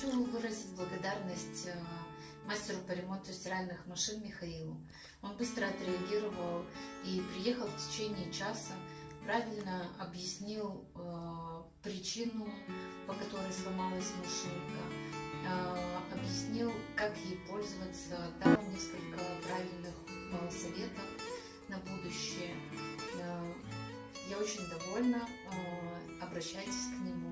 хочу выразить благодарность мастеру по ремонту стиральных машин Михаилу. Он быстро отреагировал и приехал в течение часа, правильно объяснил причину, по которой сломалась машинка, объяснил, как ей пользоваться, дал несколько правильных советов на будущее. Я очень довольна, обращайтесь к нему.